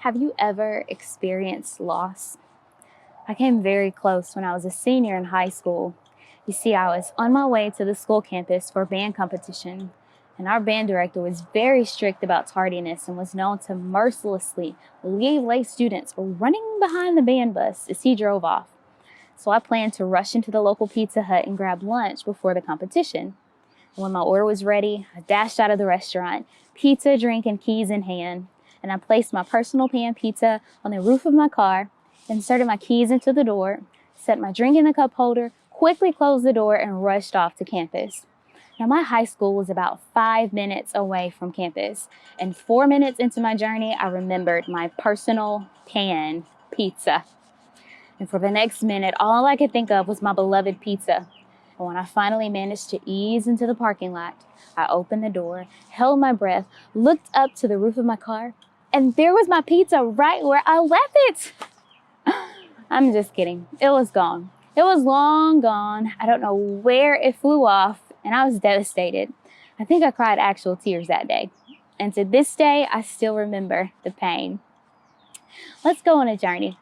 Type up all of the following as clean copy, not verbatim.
Have you ever experienced loss? I came very close when I was a senior in high school. You see, I was on my way to the school campus for band competition, and our band director was very strict about tardiness and was known to mercilessly leave late students running behind the band bus as he drove off. So I planned to rush into the local Pizza Hut and grab lunch before the competition. And when my order was ready, I dashed out of the restaurant, pizza, drink, and keys in hand, and I placed my personal pan pizza on the roof of my car, inserted my keys into the door, set my drink in the cup holder, quickly closed the door, and rushed off to campus. Now, my high school was about 5 minutes away from campus, and 4 minutes into my journey, I remembered my personal pan pizza. And for the next minute, all I could think of was my beloved pizza. And when I finally managed to ease into the parking lot, I opened the door, held my breath, looked up to the roof of my car, and there was my pizza right where I left it. I'm just kidding. It was gone. It was long gone. I don't know where it flew off, and I was devastated. I think I cried actual tears that day. And to this day, I still remember the pain. Let's go on a journey.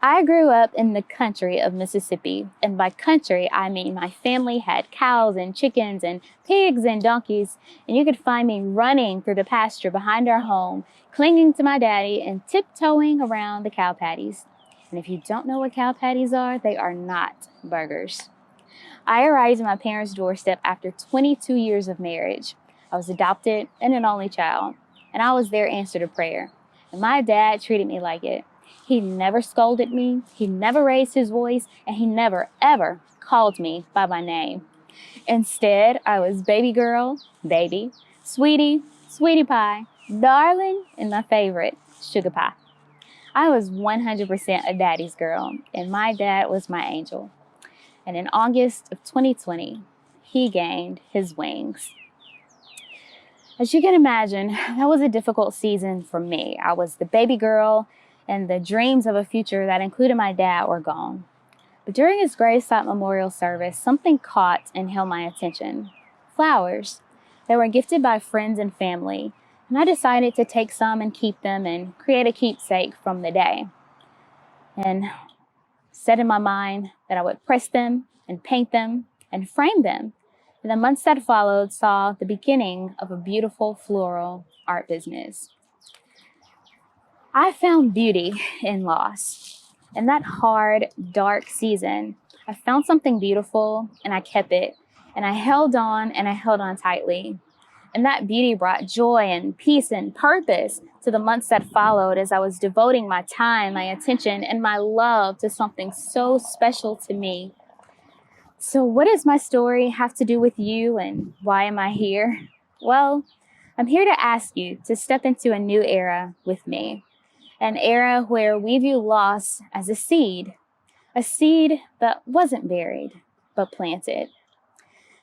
I grew up in the country of Mississippi, and by country, I mean my family had cows and chickens and pigs and donkeys, and you could find me running through the pasture behind our home, clinging to my daddy and tiptoeing around the cow patties. And if you don't know what cow patties are, they are not burgers. I arrived at my parents' doorstep after 22 years of marriage. I was adopted and an only child, and I was their answer to prayer. And my dad treated me like it. He never scolded me, he never raised his voice, and he never, ever called me by my name. Instead, I was baby girl, baby, sweetie, sweetie pie, darling, and my favorite, sugar pie. I was 100% a daddy's girl, and my dad was my angel. And in August of 2020, he gained his wings. As you can imagine, that was a difficult season for me. I was the baby girl, and the dreams of a future that included my dad were gone. But during his graveside memorial service, something caught and held my attention. Flowers. They were gifted by friends and family, and I decided to take some and keep them and create a keepsake from the day. And set in my mind that I would press them and paint them and frame them. And the months that followed saw the beginning of a beautiful floral art business. I found beauty in loss. In that hard, dark season, I found something beautiful and I kept it. And I held on and I held on tightly. And that beauty brought joy and peace and purpose to the months that followed as I was devoting my time, my attention, and my love to something so special to me. So what does my story have to do with you, and why am I here? Well, I'm here to ask you to step into a new era with me. An era where we view loss as a seed that wasn't buried, but planted.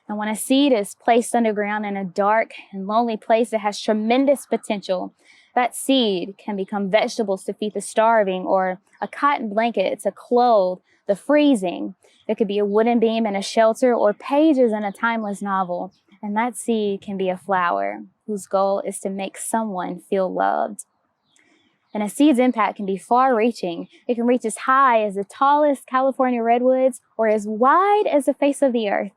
And when a seed is placed underground in a dark and lonely place, it has tremendous potential. That seed can become vegetables to feed the starving, or a cotton blanket to clothe the freezing. It could be a wooden beam in a shelter, or pages in a timeless novel. And that seed can be a flower whose goal is to make someone feel loved. And a seed's impact can be far-reaching. It can reach as high as the tallest California redwoods or as wide as the face of the earth.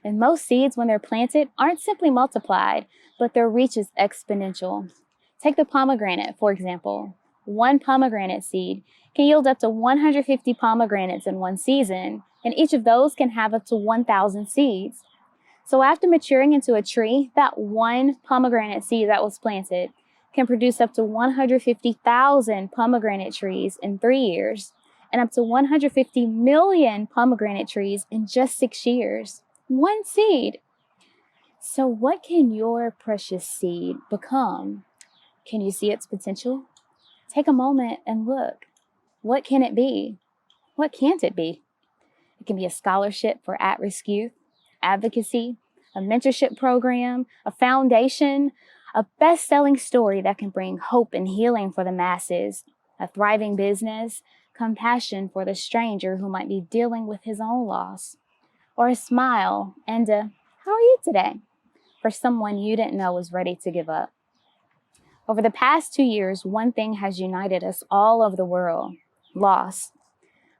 And most seeds, when they're planted, aren't simply multiplied, but their reach is exponential. Take the pomegranate, for example. One pomegranate seed can yield up to 150 pomegranates in one season, and each of those can have up to 1,000 seeds. So after maturing into a tree, that one pomegranate seed that was planted can produce up to 150,000 pomegranate trees in 3 years, and up to 150 million pomegranate trees in just 6 years. One seed. So what can your precious seed become? Can you see its potential? Take a moment and look. What can it be? What can't it be? It can be a scholarship for at-risk youth, advocacy, a mentorship program, a foundation, a best-selling story that can bring hope and healing for the masses, a thriving business, compassion for the stranger who might be dealing with his own loss, or a smile and how are you today for someone you didn't know was ready to give up. Over the past 2 years, one thing has united us all over the world: loss.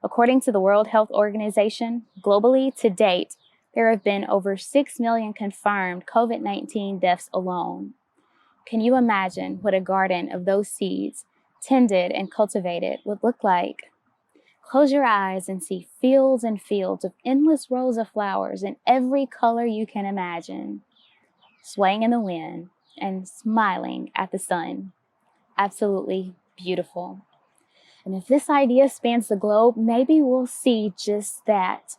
According to the World Health Organization, globally to date, there have been over 6 million confirmed COVID-19 deaths alone. Can you imagine what a garden of those seeds, tended and cultivated, would look like? Close your eyes and see fields and fields of endless rows of flowers in every color you can imagine, swaying in the wind and smiling at the sun. Absolutely beautiful. And if this idea spans the globe, maybe we'll see just that.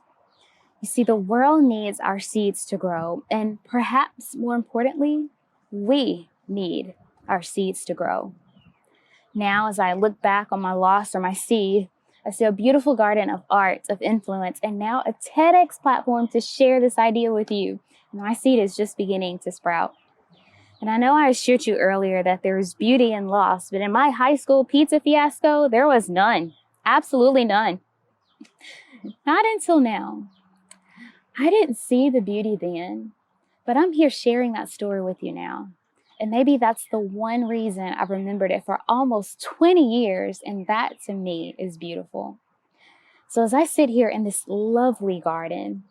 You see, the world needs our seeds to grow, and perhaps more importantly, we need our seeds to grow. Now, as I look back on my loss or my seed, I see a beautiful garden of art, of influence, and now a TEDx platform to share this idea with you. And my seed is just beginning to sprout. And I know I assured you earlier that there is beauty in loss, but in my high school pizza fiasco, there was none. Absolutely none. Not until now. I didn't see the beauty then, but I'm here sharing that story with you now. And maybe that's the one reason I've remembered it for almost 20 years, and that to me is beautiful. So as I sit here in this lovely garden,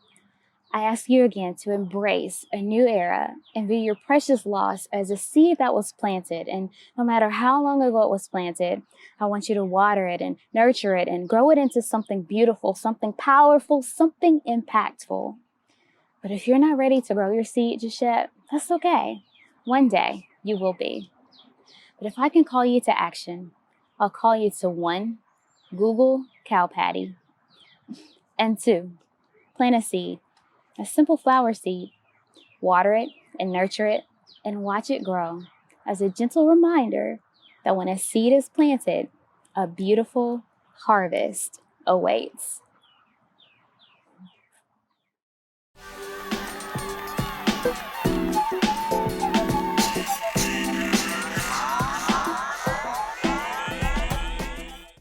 I ask you again to embrace a new era and view your precious loss as a seed that was planted. And no matter how long ago it was planted, I want you to water it and nurture it and grow it into something beautiful, something powerful, something impactful. But if you're not ready to grow your seed just yet, that's okay. One day you will be. But if I can call you to action, I'll call you to 1, Google cow patty, and 2, plant a seed. A simple flower seed. Water it and nurture it and watch it grow as a gentle reminder that when a seed is planted, a beautiful harvest awaits.